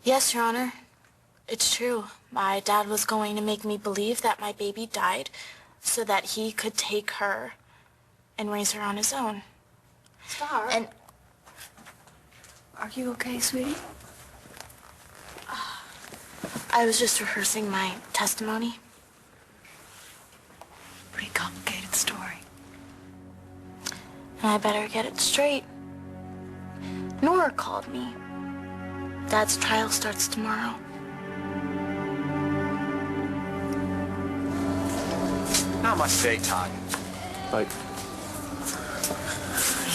Yes, Your Honor. It's true. My dad was going to make me believe that my baby died so that he could take her and raise her on his own. Star? And... Are you okay, sweetie? I was just rehearsing my testimony. Pretty complicated story. And I better get it straight. Nora called me. Dad's trial starts tomorrow. Not much today, Todd. But I'm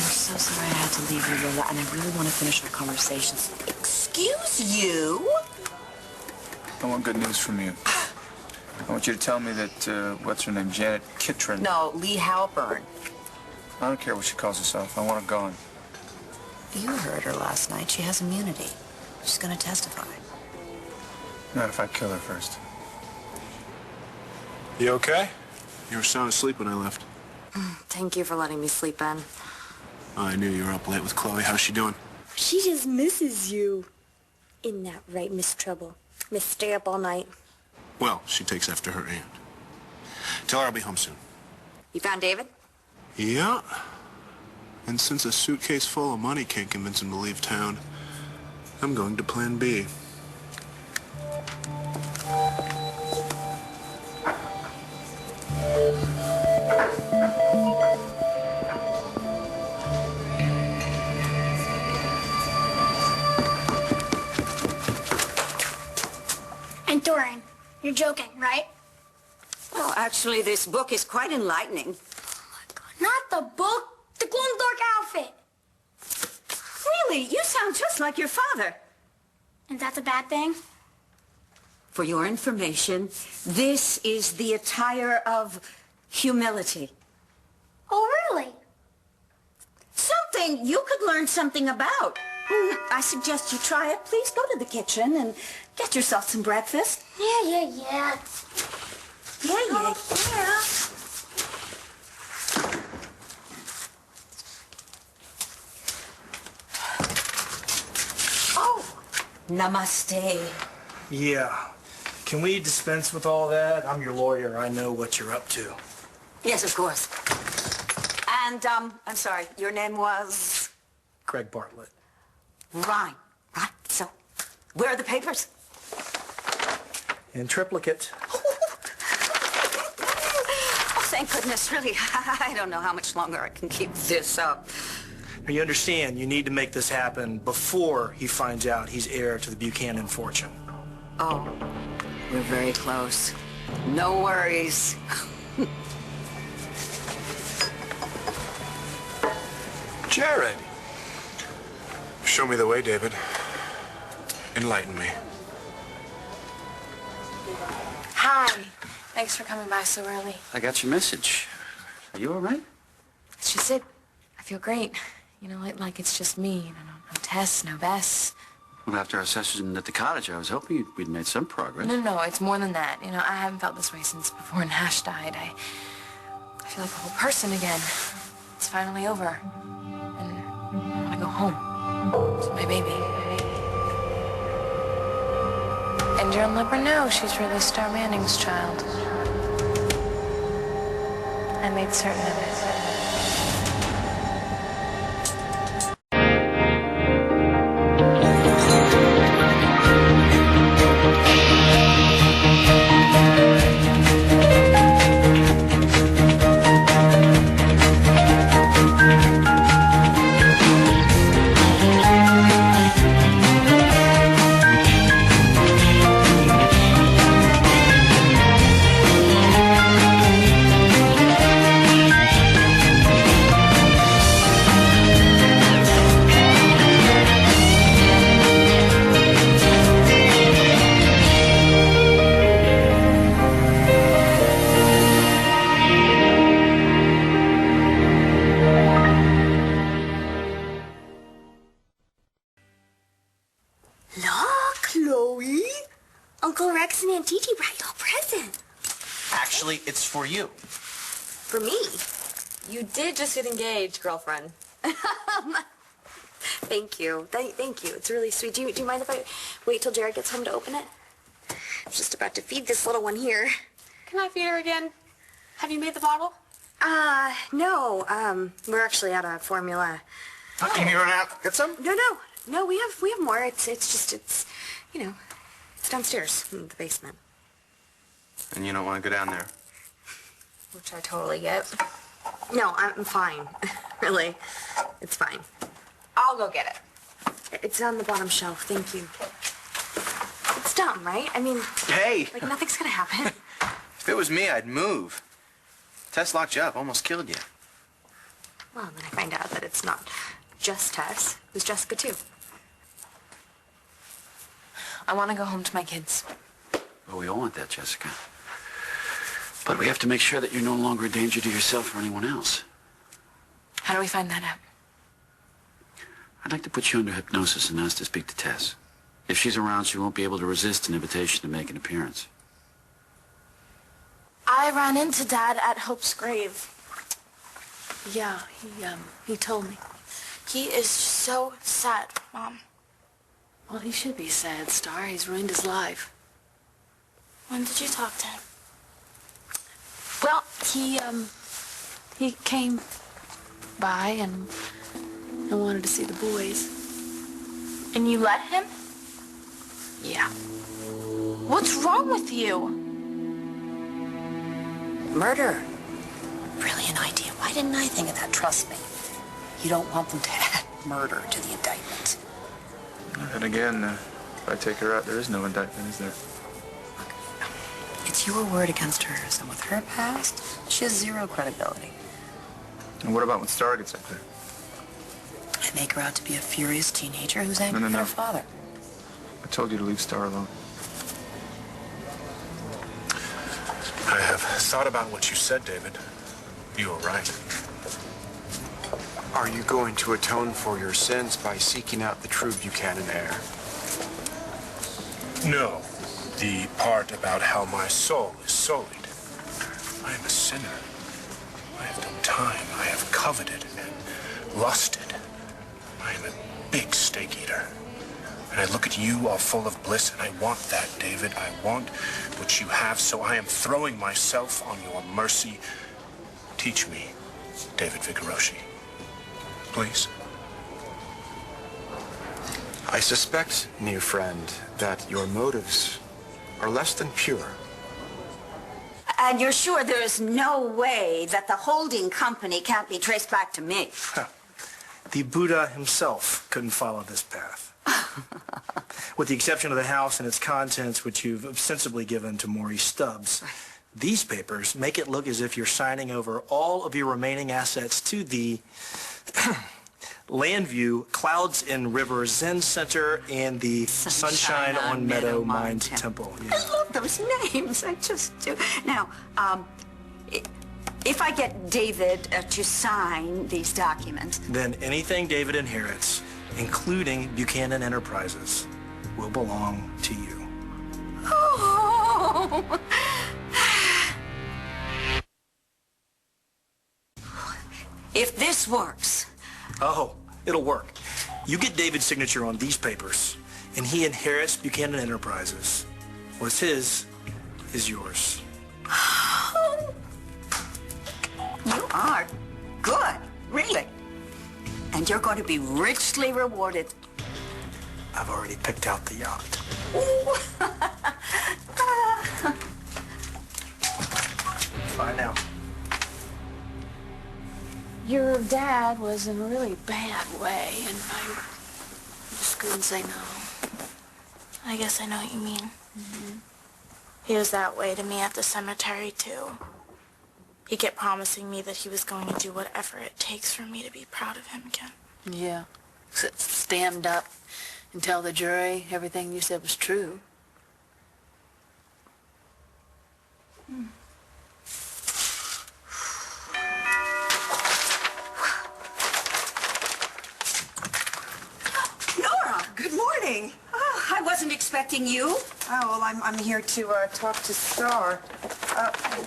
so sorry I had to leave you, Lola, and I really want to finish our conversations. Excuse you? I want good news from you. I want you to tell me that, what's her name, Janet Kittredge. No, Lee Halpern. I don't care what she calls herself. I want her gone. You heard her last night. She has immunity. She's going to testify. Not if I kill her first. you okay? You were sound asleep when I left. Thank you for letting me sleep in. Oh, I knew you were up late with Chloe. How's she doing? She just misses you. Isn't that right, Miss Trouble? Miss Stay Up All Night. Well, she takes after her aunt. Tell her I'll be home soon. You found David? Yeah. And since a suitcase full of money can't convince him to leave town, I'm going to Plan B. And Dorian, you're joking, right? Well, actually, this book is quite enlightening. Not the book, the glow-in-the-dark outfit. Really, you sound just like your father. And that's a bad thing? For your information, this is the attire of humility. Oh, really? Something you could learn something about. I suggest you try it. Please go to the kitchen and get yourself some breakfast. Yeah. Yeah. Oh, namaste. Yeah. Can we dispense with all that? I'm your lawyer. I know what you're up to. Yes, of course. And, I'm sorry, your name was? Craig Bartlett. Right. So, where are the papers? In triplicate. Oh, thank goodness, really. I don't know how much longer I can keep this up. Now, you understand, you need to make this happen before he finds out he's heir to the Buchanan fortune. Oh, we're very close. No worries. Jared! Show me the way, David. Enlighten me. Hi. Thanks for coming by so early. I got your message. Are you all right? It's just it. I feel great. You know, like it's just me. You know, no Tess, no Bess. Well, after our session at the cottage, I was hoping we'd made some progress. No, it's more than that. You know, I haven't felt this way since before Nash died. I feel like a whole person again. It's finally over. And I want to go home to my baby. And you'll never know she's really Star Manning's child. I made certain of it. Look, Chloe. Uncle Rex and Aunt Gigi brought you a present. Actually, it's for you. For me? You did just get engaged, girlfriend. Thank you. Thank you. It's really sweet. Do you mind if I wait till Jared gets home to open it? I'm just about to feed this little one here. Can I feed her again? Have you made the bottle? No. We're actually out of formula. Can you run out? Get some? No, we have more. It's you know, it's downstairs in the basement. And you don't want to go down there? Which I totally get. No, I'm fine. Really. It's fine. I'll go get it. It's on the bottom shelf. Thank you. It's dumb, right? I mean, Hey! like, nothing's gonna happen. If it was me, I'd move. Tess locked you up, almost killed you. Well, then I find out that it's not just Tess. It was Jessica, too. I want to go home to my kids. Well, we all want that, Jessica. But we have to make sure that you're no longer a danger to yourself or anyone else. How do we find that out? I'd like to put you under hypnosis and ask to speak to Tess. If she's around, she won't be able to resist an invitation to make an appearance. I ran into Dad at Hope's grave. Yeah, he told me. He is so sad, Mom. Well, he should be sad, Star. He's ruined his life. When did you talk to him? Well, he came by and wanted to see the boys. And you let him? Yeah. What's wrong with you? Murder. Brilliant idea. Why didn't I think of that? Trust me. You don't want them to add murder to the indictment. And again, if I take her out, there is no indictment, is there? It's your word against hers, and with her past, she has zero credibility. And what about when Star gets up there? I make her out to be a furious teenager who's angry No. at her father. I told you to leave Star alone. I have thought about what you said, David. You were right. Are you going to atone for your sins by seeking out the true Buchanan heir? No. The part about how my soul is sullied. I am a sinner. I have done time. I have coveted and lusted. I am a big steak eater. And I look at you all full of bliss, and I want that, David. I want what you have, so I am throwing myself on your mercy. Teach me, David Vigoroshi. Please. I suspect, new friend, that your motives are less than pure. And you're sure there is no way that the holding company can't be traced back to me? The Buddha himself couldn't follow this path. With the exception of the house and its contents, which you've ostensibly given to Maurice Stubbs. These papers make it look as if you're signing over all of your remaining assets to the Landview Clouds in River Zen Center and the Sunshine on Meadow Mind Temple. Yeah. I love those names. I just do. Now, if I get David to sign these documents... Then anything David inherits, including Buchanan Enterprises, will belong to you. Oh! If this works... Oh, it'll work. You get David's signature on these papers, and he inherits Buchanan Enterprises. What's his is yours. You are good, really. And you're going to be richly rewarded. I've already picked out the yacht. Bye now. Your dad was in a really bad way, and I just couldn't say no. I guess I know what you mean. He was that way to me at the cemetery, too. He kept promising me that he was going to do whatever it takes for me to be proud of him again. Yeah. Stand up and tell the jury everything you said was true. Nora, good morning. Oh, I wasn't expecting you. Oh, well, I'm here to talk to Star.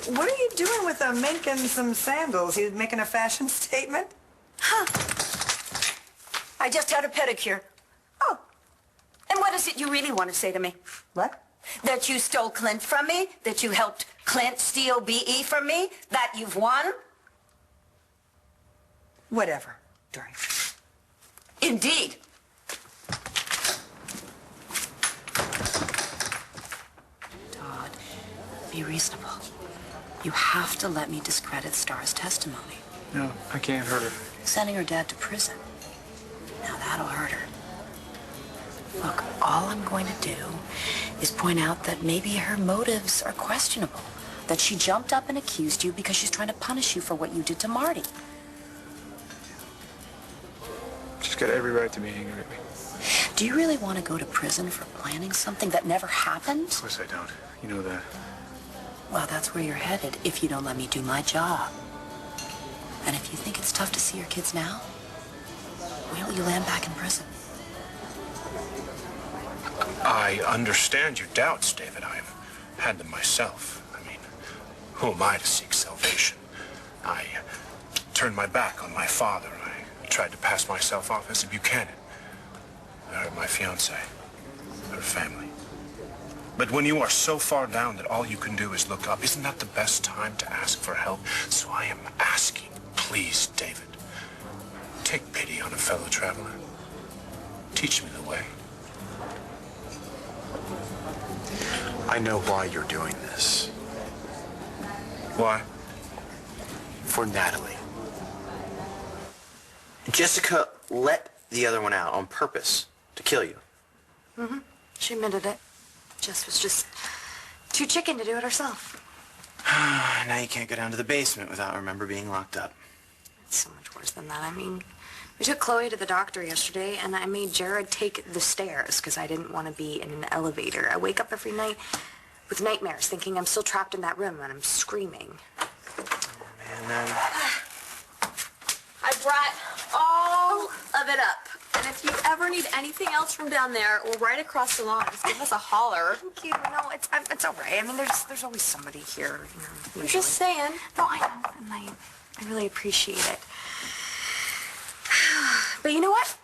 What are you doing with Mink and some sandals? You making a fashion statement? Huh. I just had a pedicure. Oh. And what is it you really want to say to me? What? That you stole Clint from me? That you helped Clint steal B.E. from me? That you've won? Whatever, darling. Indeed. Todd, be reasonable. You have to let me discredit Star's testimony. No, I can't hurt her. Sending her dad to prison. Now that'll hurt her. Look, all I'm going to do is point out that maybe her motives are questionable. That she jumped up and accused you because she's trying to punish you for what you did to Marty. She's got every right to be angry at me. Do you really want to go to prison for planning something that never happened? Of course I don't. You know that. Well, that's where you're headed if you don't let me do my job. And if you think it's tough to see your kids now, wait till you land back in prison. I understand your doubts, David. I've had them myself. I mean, who am I to seek salvation? I turned my back on my father. I tried to pass myself off as a Buchanan. I hurt my fiancée, her family. But when you are so far down that all you can do is look up, isn't that the best time to ask for help? So I am asking, please, David, take pity on a fellow traveler. Teach me the way. I know why you're doing this. Why? For Natalie. Jessica let the other one out on purpose to kill you. Mm-hmm. She admitted it. Jess was just too chicken to do it herself. Now you can't go down to the basement without remember being locked up. It's so much worse than that. I mean, we took Chloe to the doctor yesterday, and I made Jared take the stairs because I didn't want to be in an elevator. I wake up every night with nightmares, thinking I'm still trapped in that room, and I'm screaming. Oh, man, I brought all of it up. And if you ever need anything else from down there, we're right across the lawn. Just give us a holler. Thank you. No, it's all right. I mean, there's always somebody here. I'm just saying. No, I know, and I really appreciate it. But you know what?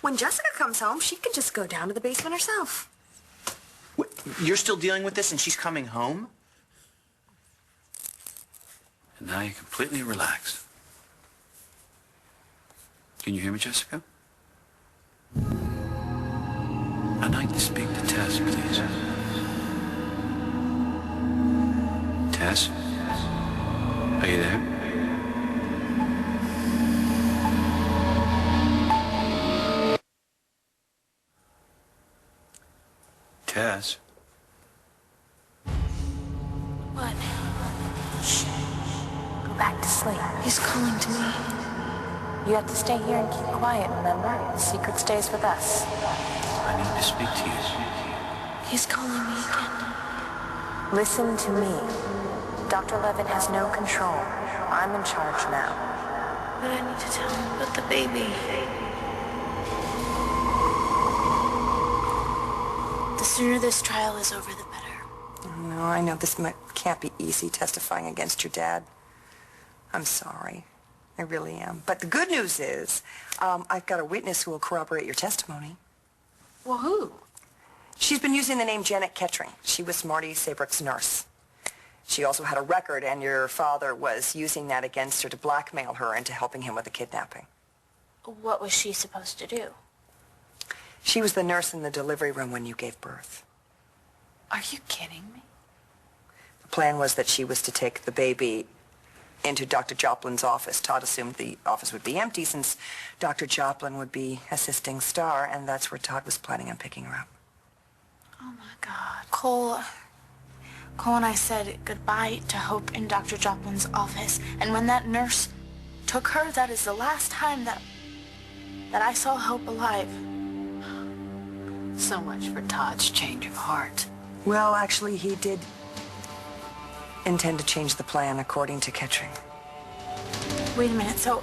When Jessica comes home, she can just go down to the basement herself. What, you're still dealing with this and she's coming home? And now you're completely relaxed. Can you hear me, Jessica? I'd like to speak to Tess, please. Tess? Are you there? Tess? What? Shh. Go back to sleep. He's calling to me. You have to stay here and keep quiet, remember? The secret stays with us. I need to speak to you. He's calling me again. Listen to me. Dr. Levin has no control. I'm in charge now. But I need to tell him about the baby. The sooner this trial is over, the better. No, I know this can't be easy testifying against your dad. I'm sorry. I really am. But the good news is, I've got a witness who will corroborate your testimony. Well, who? She's been using the name Janet Kettering. She was Marty Saybrook's nurse. She also had a record, and your father was using that against her to blackmail her into helping him with the kidnapping. What was she supposed to do? She was the nurse in the delivery room when you gave birth. Are you kidding me? The plan was that she was to take the baby into Dr. Joplin's office. Todd assumed the office would be empty since Dr. Joplin would be assisting Star, and that's where Todd was planning on picking her up. Oh, my God. Cole and I said goodbye to Hope in Dr. Joplin's office, and when that nurse took her, that is the last time that I saw Hope alive. So much for Todd's change of heart. Well, actually, he did intend to change the plan according to Kettering. Wait a minute, so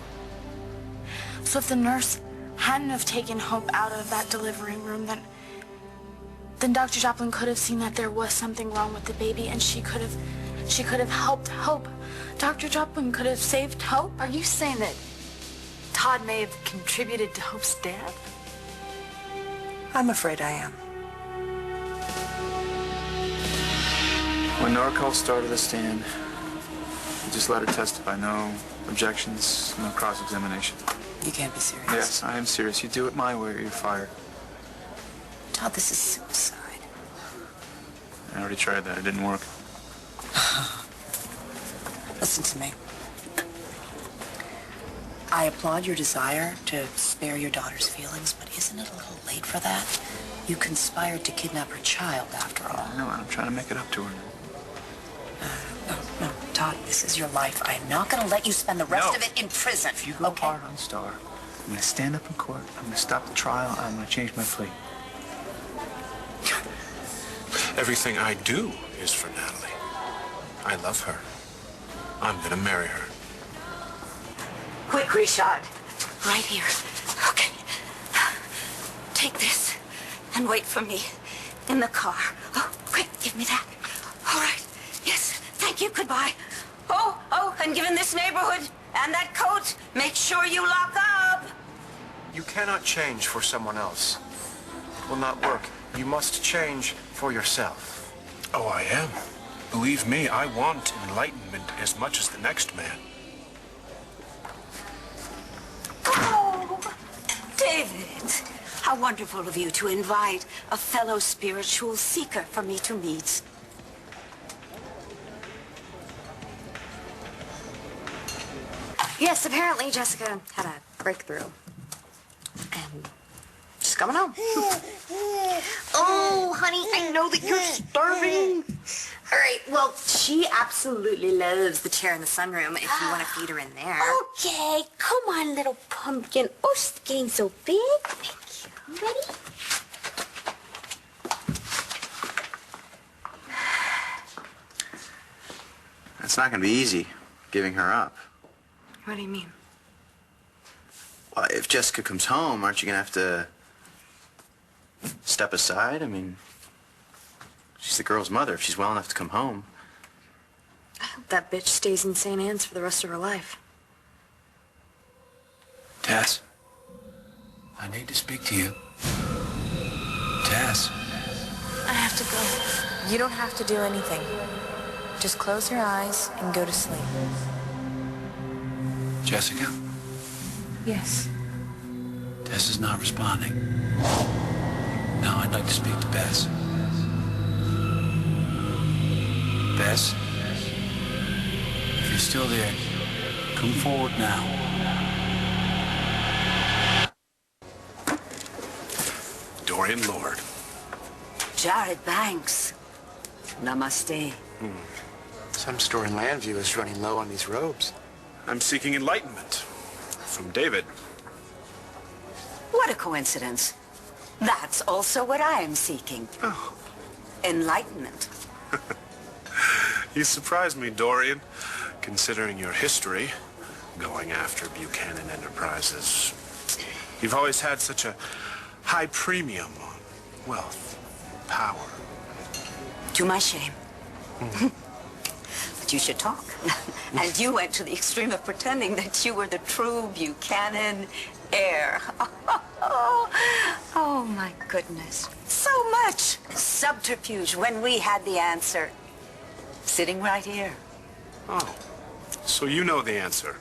if the nurse hadn't have taken Hope out of that delivery room, then Dr. Joplin could have seen that there was something wrong with the baby, and she could have helped Hope. Dr. Joplin could have saved Hope. Are you saying that Todd Todd may have contributed to Hope's death? I'm afraid I am. When Nora called Star to the stand, you just let her testify. No objections, no cross-examination. You can't be serious. Yes, I am serious. You do it my way or you're fired. Todd, this is suicide. I already tried that. It didn't work. Listen to me. I applaud your desire to spare your daughter's feelings, but isn't it a little late for that? You conspired to kidnap her child, after all. No, I'm trying to make it up to her. No, Todd, this is your life. I'm not going to let you spend the rest of it in prison. If you go hard on Star, I'm going to stand up in court, I'm going to stop the trial, I'm going to change my plea. Everything I do is for Natalie. I love her. I'm gonna marry her. Quick, Richard. Right here. Okay. Take this and wait for me in the car. Oh, quick, give me that. All right. Yes, thank you. Goodbye. Oh, and given this neighborhood and that coat, make sure you lock up. You cannot change for someone else. It will not work. You must change for yourself. Oh, I am. Believe me, I want enlightenment as much as the next man. Oh, David, how wonderful of you to invite a fellow spiritual seeker for me to meet. Yes, apparently Jessica had a breakthrough. And she's coming home. Oh, honey, I know that you're starving. All right, well, she absolutely loves the chair in the sunroom if you want to feed her in there. Okay, come on, little pumpkin. Oh, she's getting so big. Thank you. Ready? It's not going to be easy giving her up. What do you mean? Well, if Jessica comes home, aren't you going to have to step aside? I mean, she's the girl's mother. If she's well enough to come home. I hope that bitch stays in St. Anne's for the rest of her life. Tess, I need to speak to you. Tess. I have to go. You don't have to do anything. Just close your eyes and go to sleep. Jessica, Yes. Tess is not responding. Now I'd like to speak to Bess. Bess, if you're still there, come forward now. Dorian Lord. Jared Banks. Namaste. Some store in Landview is running low on these robes. I'm seeking enlightenment from David. What a coincidence. That's also what I am seeking. Oh. Enlightenment. You surprised me, Dorian, considering your history, going after Buchanan Enterprises. You've always had such a high premium on wealth, power. To my shame. But you should talk. And you went to the extreme of pretending that you were the true Buchanan heir. Oh, my goodness. So much subterfuge when we had the answer. Sitting right here. Oh, so you know the answer.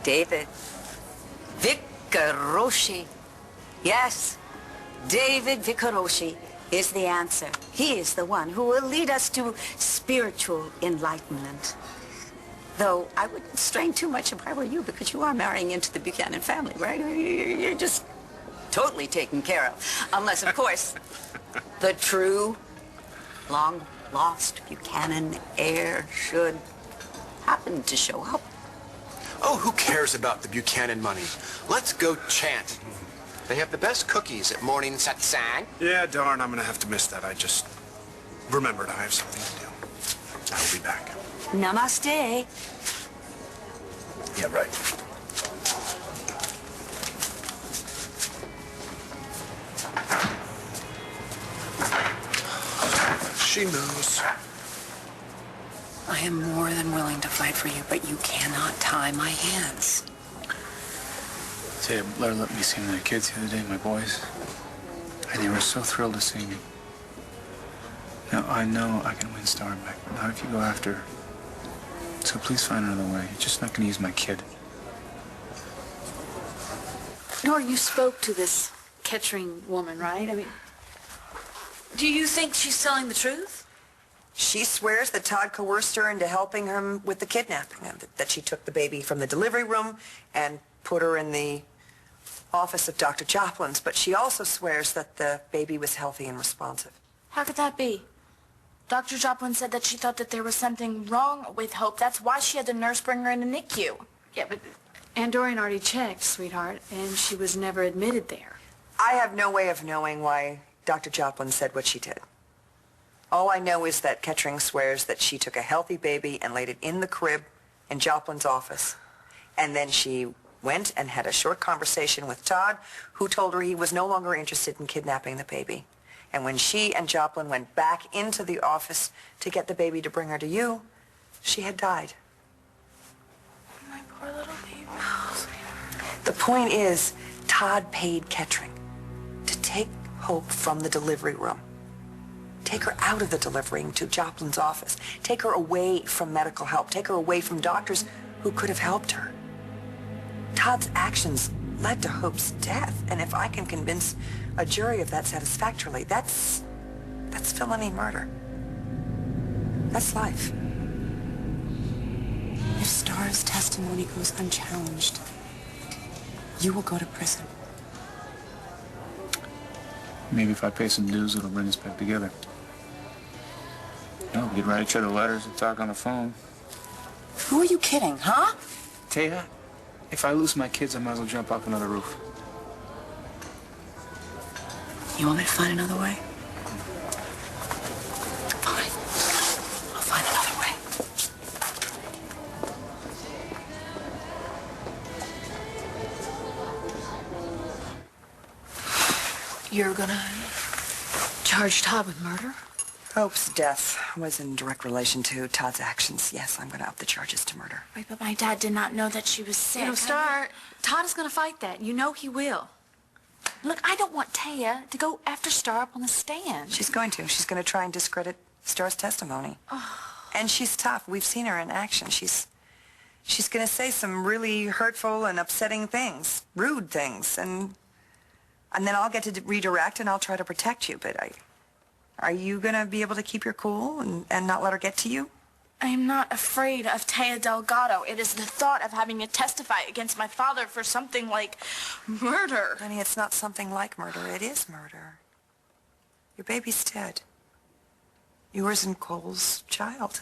David Vicaroshi. Yes, David Vicaroshi is the answer. He is the one who will lead us to spiritual enlightenment. Though I wouldn't strain too much if I were you, because you are marrying into the Buchanan family, right? You're just totally taken care of. Unless, of course, the true, long-lost Buchanan heir should happen to show up. Oh, who cares about the Buchanan money? Let's go chant. They have the best cookies at morning satsang. Yeah, darn, I'm gonna have to miss that. I just remembered I have something to do. I'll be back. Namaste. Yeah, right. She knows. I am more than willing to fight for you, but you cannot tie my hands. Say, Blair let me see my kids the other day, my boys. And they were so thrilled to see me. Now, I know I can win Star back, but not if you go after her. So please find another way. You're just not going to use my kid. Nora, you spoke to this Kettering woman, right? I mean, do you think she's telling the truth? She swears that Todd coerced her into helping him with the kidnapping, and that she took the baby from the delivery room and put her in the office of Dr. Joplin's, but she also swears that the baby was healthy and responsive. How could that be? Dr. Joplin said that she thought that there was something wrong with Hope. That's why she had the nurse bring her in the NICU. Yeah, but Aunt Doreen already checked, sweetheart, and she was never admitted there. I have no way of knowing why Dr. Joplin said what she did. All I know is that Kettering swears that she took a healthy baby and laid it in the crib in Joplin's office. And then she went and had a short conversation with Todd, who told her he was no longer interested in kidnapping the baby. And when she and Joplin went back into the office to get the baby to bring her to you, she had died. My poor little baby. The point is, Todd paid Kettering to take Hope from the delivery room. Take her out of the delivery room to Joplin's office. Take her away from medical help. Take her away from doctors who could have helped her. Todd's actions led to Hope's death, and if I can convince a jury of that satisfactorily, that's felony murder. That's life. If Star's testimony goes unchallenged, you will go to prison. Maybe if I pay some dues, it'll bring us back together. No, we could write each other letters and talk on the phone. Who are you kidding, huh? Taya, if I lose my kids, I might as well jump off another roof. You want me to find another way? Fine. I'll find another way. You're gonna charge Todd with murder? Hope's death was in direct relation to Todd's actions. Yes, I'm going to up the charges to murder. Wait, but my dad did not know that she was sick. You know, Star, Todd is gonna fight that. You know he will. Look, I don't want Taya to go after Star up on the stand. She's going to. She's going to try and discredit Star's testimony. And she's tough. We've seen her in action. She's going to say some really hurtful and upsetting things, rude things, and then I'll get to redirect and I'll try to protect you. But are you going to be able to keep your cool and not let her get to you? I am not afraid of Taya Delgado. It is the thought of having to testify against my father for something like murder. Honey, it's not something like murder. It is murder. Your baby's dead. Yours and Cole's child.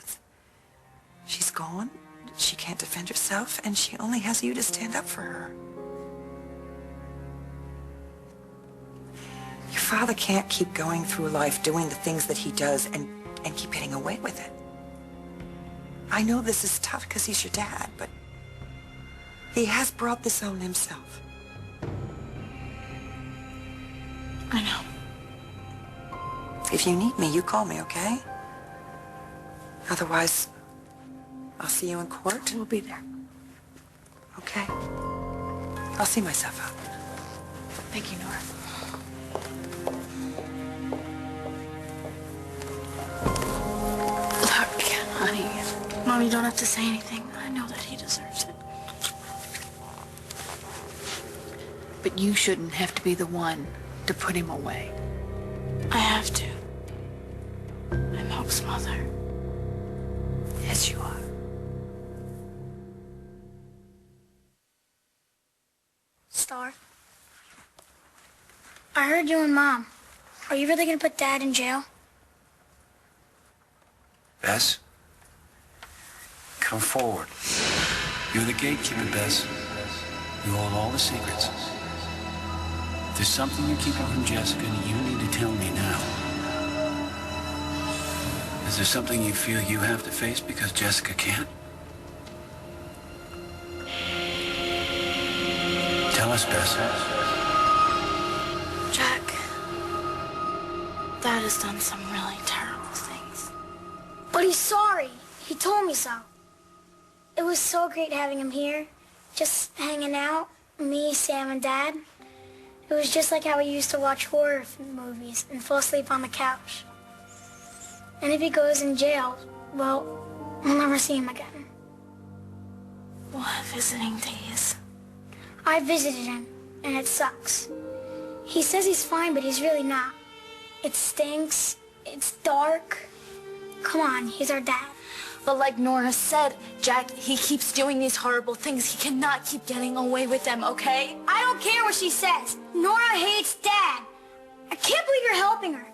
She's gone. She can't defend herself, and she only has you to stand up for her. Your father can't keep going through life doing the things that he does and keep getting away with it. I know this is tough because he's your dad, but he has brought this on himself. I know. If you need me, you call me, okay? Otherwise, I'll see you in court. We'll be there. Okay. I'll see myself out. Thank you, Nora. Look, honey. Mom, you don't have to say anything. I know that he deserves it. But you shouldn't have to be the one to put him away. I have to. I'm Hope's mother. Yes, you are. Star, I heard you and Mom. Are you really going to put Dad in jail? Bess, come forward. You're the gatekeeper, Bess. You hold all the secrets. If there's something you're keeping from Jessica, you need to tell me now. Is there something you feel you have to face because Jessica can't? Tell us, Bess. Jack, Dad has done some really terrible things. But he's sorry. He told me so. It was so great having him here, just hanging out, me, Sam, and Dad. It was just like how we used to watch horror movies and fall asleep on the couch. And if he goes in jail, well, we'll never see him again. We'll have visiting days. I visited him, and it sucks. He says he's fine, but he's really not. It stinks. It's dark. Come on, he's our dad. But like Nora said, Jack, he keeps doing these horrible things. He cannot keep getting away with them, okay? I don't care what she says. Nora hates Dad. I can't believe you're helping her.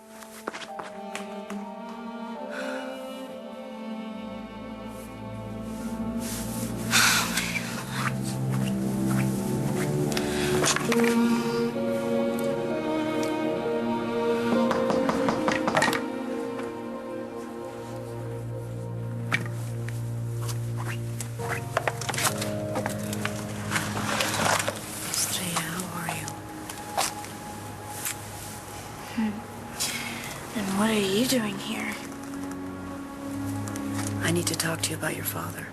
And what are you doing here? I need to talk to you about your father.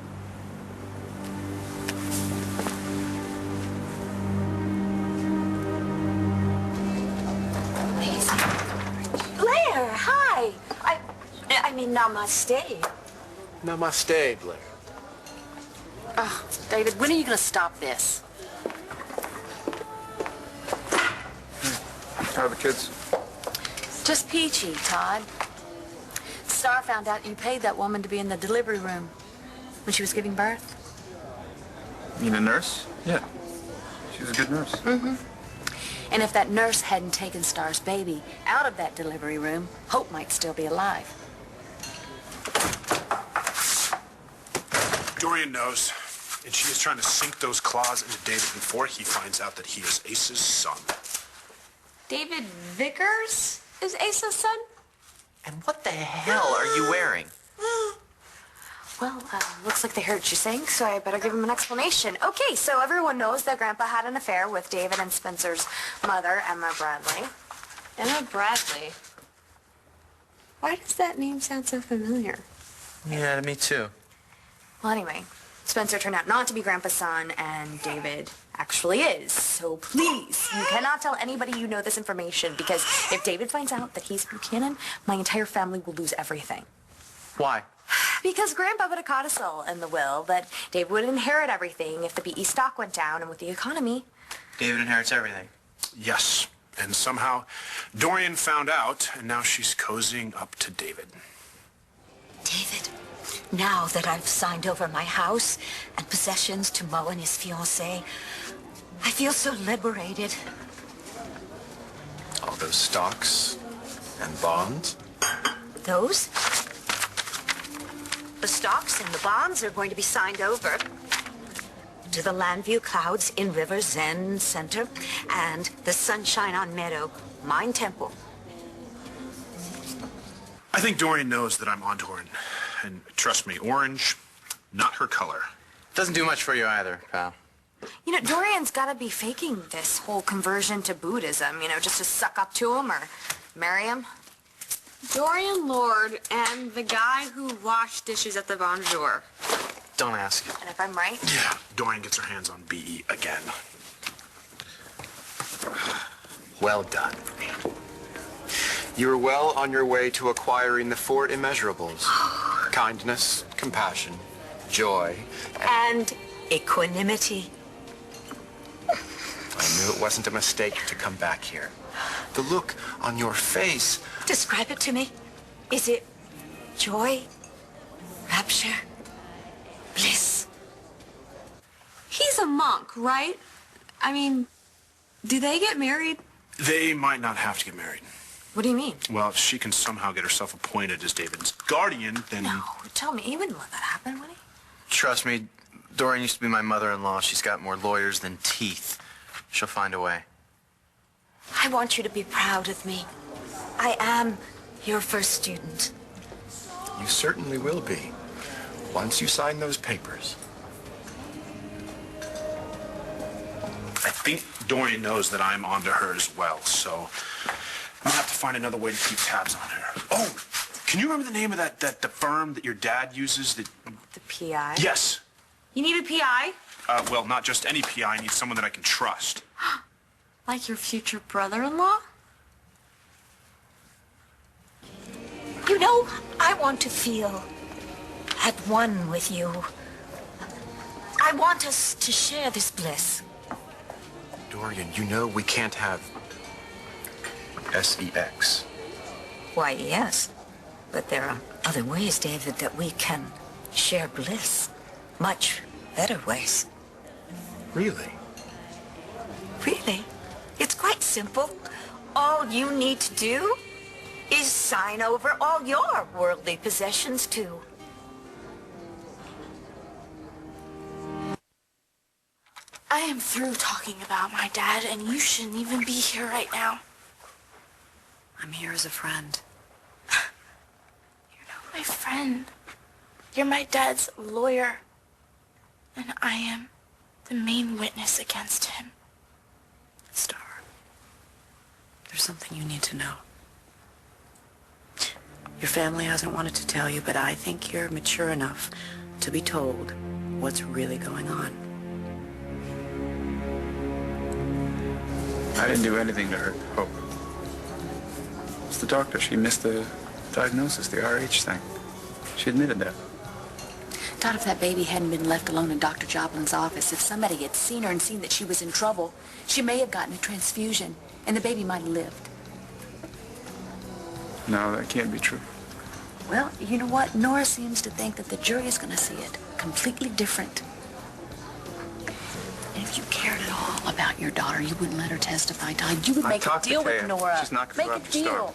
Blair, hi. I mean, namaste. Namaste, Blair. Oh, David, when are you going to stop this? How are the kids? Just peachy, Todd. Star found out you paid that woman to be in the delivery room when she was giving birth. You mean a nurse? Yeah. She was a good nurse. Mm-hmm. And if that nurse hadn't taken Star's baby out of that delivery room, Hope might still be alive. Dorian knows, and she is trying to sink those claws into David before he finds out that he is Ace's son. David Vickers is Ace's son? And what the hell are you wearing? Well, looks like they heard you sing, so I better give him an explanation. Okay, so everyone knows that Grandpa had an affair with David and Spencer's mother, Emma Bradley. Emma Bradley? Why does that name sound so familiar? Yeah, me too. Well, anyway, Spencer turned out not to be Grandpa's son, and David actually is. So please, you cannot tell anybody you know this information, because if David finds out that he's Buchanan, my entire family will lose everything. Why? Because Grandpa put a codicil in the will that David would inherit everything if the BE stock went down, and with the economy... David inherits everything. Yes, and somehow Dorian found out, and now she's cozying up to David. David, now that I've signed over my house and possessions to Mo and his fiancée, I feel so liberated. All those stocks and bonds? Those? The stocks and the bonds are going to be signed over to the Landview Clouds in River Zen Center and the Sunshine on Meadow Mine Temple. I think Dorian knows that I'm onto her, and trust me, orange, not her color. Doesn't do much for you either, pal. You know, Dorian's got to be faking this whole conversion to Buddhism, you know, just to suck up to him or marry him. Dorian Lord and the guy who washed dishes at the Bonjour. Don't ask. And if I'm right... Yeah, Dorian gets her hands on BE again. Well done. You're well on your way to acquiring the four immeasurables. Kindness, compassion, joy, And equanimity. I knew it wasn't a mistake to come back here. The look on your face. Describe it to me. Is it joy, rapture, bliss? He's a monk, right? I mean, do they get married? They might not have to get married. What do you mean? Well, if she can somehow get herself appointed as David's guardian, then... No, tell me, he wouldn't let that happen, would he? Trust me, Dorian used to be my mother-in-law. She's got more lawyers than teeth. She'll find a way. I want you to be proud of me. I am your first student. You certainly will be, once you sign those papers. I think Dorian knows that I'm onto her as well, so I'm gonna have to find another way to keep tabs on her. Oh, Can you remember the name of the firm that your dad uses? The PI? Yes. You need a PI? Well, not just any PI. I need someone that I can trust. Like your future brother-in-law? You know, I want to feel at one with you. I want us to share this bliss. Dorian, you know we can't have sex. Why, yes. But there are other ways, David, that we can share bliss. Much better ways. Really? Really? It's quite simple. All you need to do is sign over all your worldly possessions, too. I am through talking about my dad, and you shouldn't even be here right now. I'm here as a friend. You're not my friend. You're my dad's lawyer. And I am the main witness against him. Star, there's something you need to know. Your family hasn't wanted to tell you, but I think you're mature enough to be told what's really going on. I didn't do anything to hurt Hope. It's the doctor. She missed the diagnosis, the RH thing. She admitted that. God, if that baby hadn't been left alone in Dr. Joplin's office, if somebody had seen her and seen that she was in trouble, she may have gotten a transfusion, and the baby might have lived. No, that can't be true. Well, you know what? Nora seems to think that the jury is going to see it completely different. And if you cared at all about your daughter, you wouldn't let her testify, Todd. You would make a deal with Nora. She's not going to go Make after a Star. deal.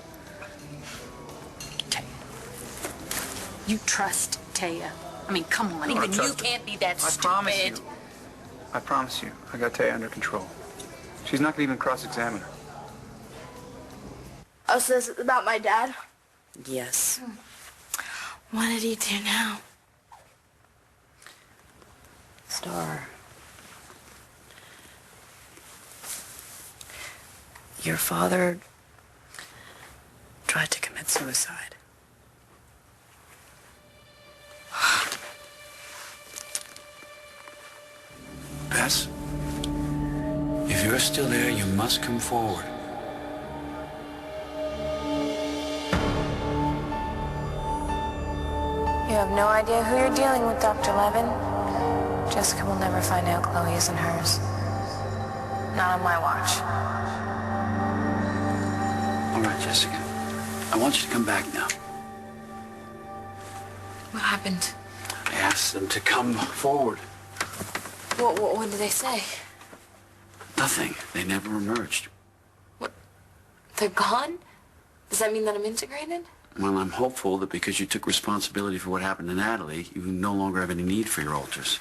You trust Taya. I mean, come on. No, I Even you trust her. can't be that I stupid. promise you. I promise you. I got Taya under control. She's not going to even cross-examine her. Oh, so this is about my dad? Yes. What did he do now? Star. Your father tried to commit suicide. Bess, if you're still there, you must come forward. You have no idea who you're dealing with, Dr. Levin. Jessica will never find out Chloe isn't hers. Not on my watch. All right, Jessica. I want you to come back now. What happened? I asked them to come forward. What did they say? Nothing. They never emerged. They're gone? Does that mean that I'm integrated? Well, I'm hopeful that because you took responsibility for what happened to Natalie, you no longer have any need for your alters.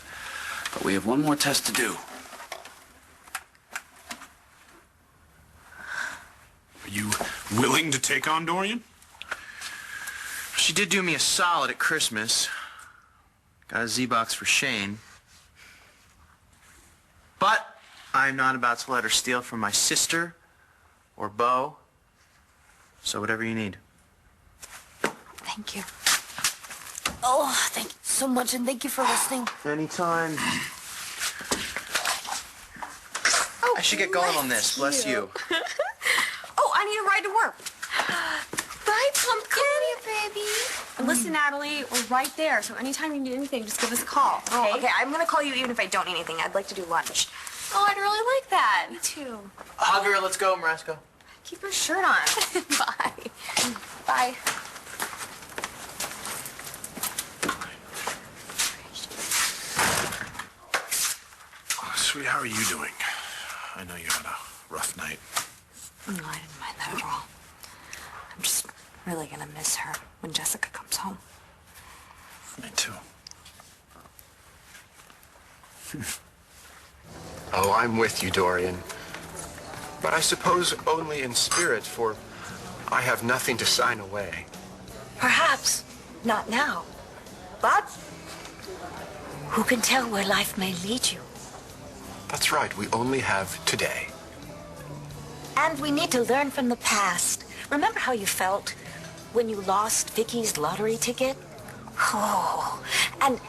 But we have one more test to do. Are you willing to take on Dorian? She did do me a solid at Christmas. Got a Z-Box for Shane. But I'm not about to let her steal from my sister or Beau. So whatever you need. Thank you. Oh, thank you so much, and thank you for listening. Anytime. Oh, I should get going on this. Bless you. Oh, I need a ride to work. Bye, Pumpkin. Come here, baby. And listen, Natalie, we're right there. So anytime you need anything, just give us a call. Okay? Oh, okay, I'm gonna call you even if I don't need anything. I'd like to do lunch. Oh, I'd really like that. Me too. Hug her. Let's go, Marasco. Keep your shirt on. Bye. Bye. Sweet, how are you doing? I know you had a rough night. No, I didn't mind that at all. I'm just really gonna miss her when Jessica comes home. Me too. Oh, I'm with you, Dorian. But I suppose only in spirit, for I have nothing to sign away. Perhaps not now. But who can tell where life may lead you? That's right, we only have today. And we need to learn from the past. Remember how you felt when you lost Vicky's lottery ticket? Oh, and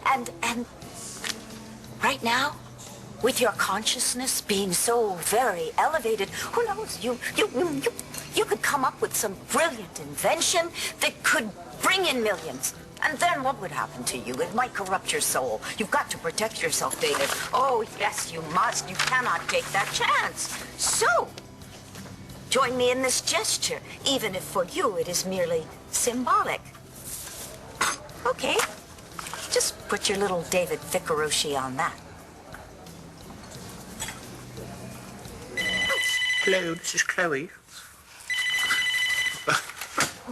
right now, with your consciousness being so very elevated, who knows, you could come up with some brilliant invention that could bring in millions. And then what would happen to you? It might corrupt your soul. You've got to protect yourself, David. Oh, yes, you must. You cannot take that chance. So, join me in this gesture, even if for you it is merely symbolic. Okay. Just put your little David Ficaroshi on that. Hello, this is Chloe.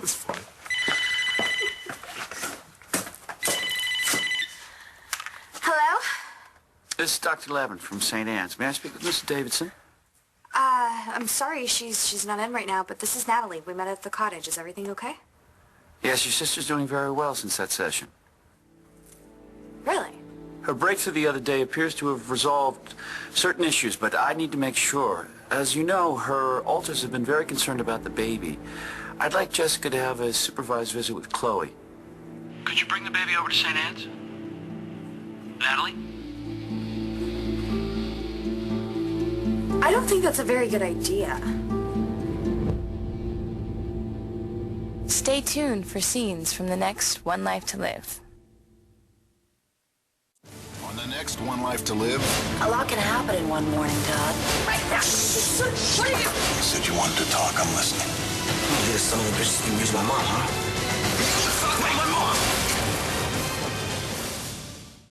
It's funny. Hello? This is Dr. Levin from St. Anne's. May I speak with Mrs. Davidson? I'm sorry, she's not in right now, but this is Natalie. We met at the cottage. Is everything okay? Yes, your sister's doing very well since that session. Really? Her breakthrough the other day appears to have resolved certain issues, but I need to make sure. As you know, her alters have been very concerned about the baby. I'd like Jessica to have a supervised visit with Chloe. Could you bring the baby over to St. Anne's? Natalie? I don't think that's a very good idea. Stay tuned for scenes from the next One Life to Live. On the next One Life to Live... A lot can happen in one morning, Todd. Right now. What are you... You said you wanted to talk. I'm listening. You're some of the bitches can use my mom, huh?